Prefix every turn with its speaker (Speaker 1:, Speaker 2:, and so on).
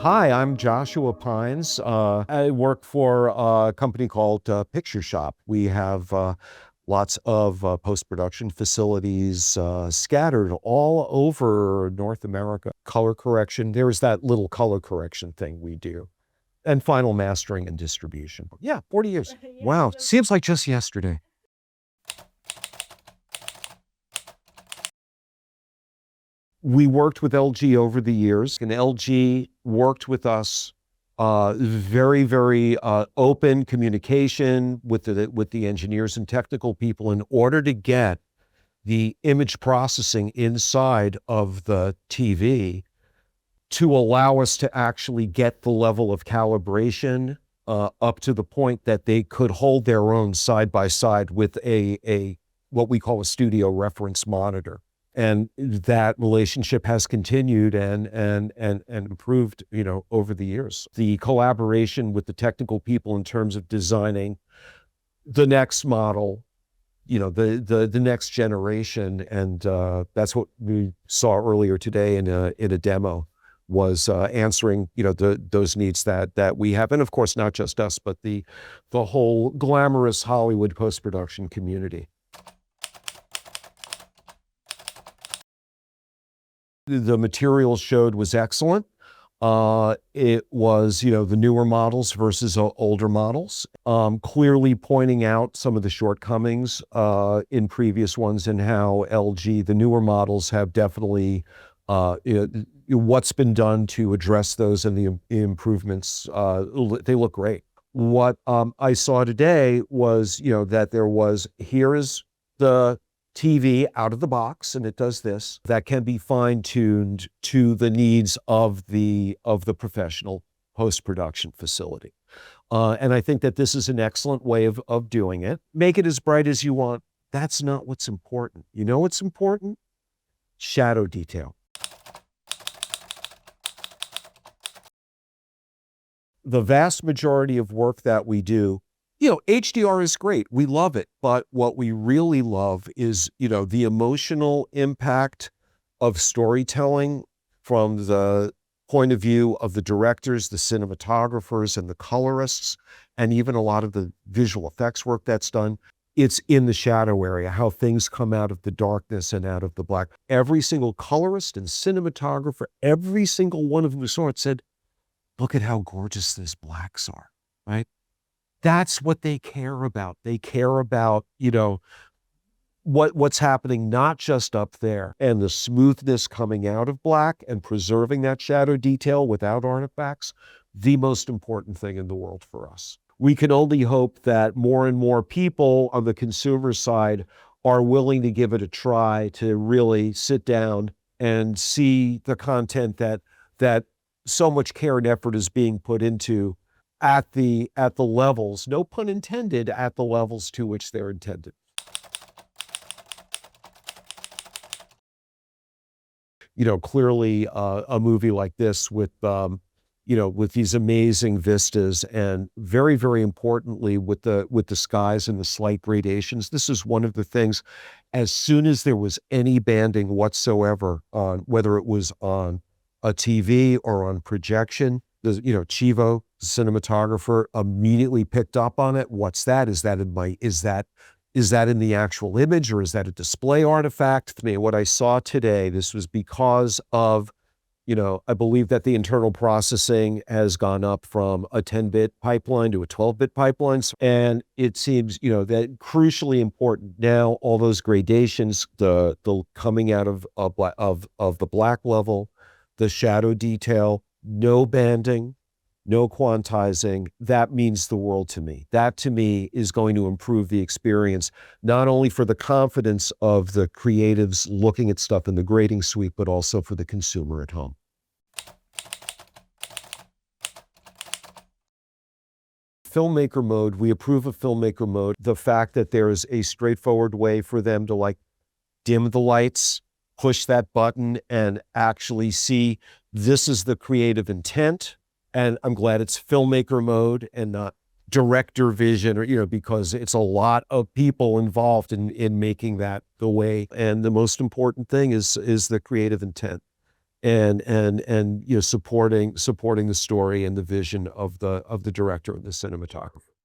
Speaker 1: Hi, I'm Joshua Pines. I work for a company called Picture Shop. We have lots of post-production facilities scattered all over North America. Color correction, there's that little color correction thing we do. And final mastering and distribution. Yeah, 40 years. Wow, seems like just yesterday. We worked with LG over the years, and LG worked with us very open communication with the engineers and technical people in order to get the image processing inside of the TV to allow us to actually get the level of calibration up to the point that they could hold their own side by side with a what we call a studio reference monitor. And that relationship has continued and improved, over the years. The collaboration with the technical people in terms of designing the next model, the next generation, and that's what we saw earlier today in a demo, was answering those needs that we have, and of course not just us, but the whole glamorous Hollywood post-production community. The material showed was excellent. It was, the newer models versus older models, clearly pointing out some of the shortcomings in previous ones and how LG, the newer models, have definitely what's been done to address those and the improvements. They look great. What I saw today was, that here is the TV out of the box, and it does this, that can be fine-tuned to the needs of the professional post-production facility. And I think that this is an excellent way of doing it. Make it as bright as you want. That's not what's important. You know what's important? Shadow detail. The vast majority of work that we do, HDR is great. We love it. But what we really love is, the emotional impact of storytelling from the point of view of the directors, the cinematographers, and the colorists, and even a lot of the visual effects work that's done. It's in the shadow area, how things come out of the darkness and out of the black. Every single colorist and cinematographer, every single one of them who saw it said, look at how gorgeous these blacks are, right? That's what they care about. They care about, what's happening not just up there, and the smoothness coming out of black and preserving that shadow detail without artifacts, the most important thing in the world for us. We can only hope that more and more people on the consumer side are willing to give it a try, to really sit down and see the content that so much care and effort is being put into at the levels, no pun intended, at the levels to which they're intended. Clearly a movie like this with these amazing vistas, and very importantly with the skies and the slight gradations. This is one of the things, as soon as there was any banding whatsoever on, whether it was on a TV or on projection, Chivo, cinematographer, immediately picked up on it. What's that? Is that in the actual image, or is that a display artifact? To me, what I saw today, this was because of, I believe that the internal processing has gone up from a 10-bit pipeline to a 12-bit pipeline. And it seems, that crucially important now, all those gradations, the coming out of the black level, the shadow detail, no banding, no quantizing, that means the world to me. That to me is going to improve the experience, not only for the confidence of the creatives looking at stuff in the grading suite, but also for the consumer at home. Filmmaker mode, we approve of Filmmaker mode. The fact that there is a straightforward way for them to dim the lights, push that button, and actually see this is the creative intent. And I'm glad it's Filmmaker mode and not director vision, or, because it's a lot of people involved in making that the way. And the most important thing is the creative intent. and supporting the story and the vision of the director and the cinematographer.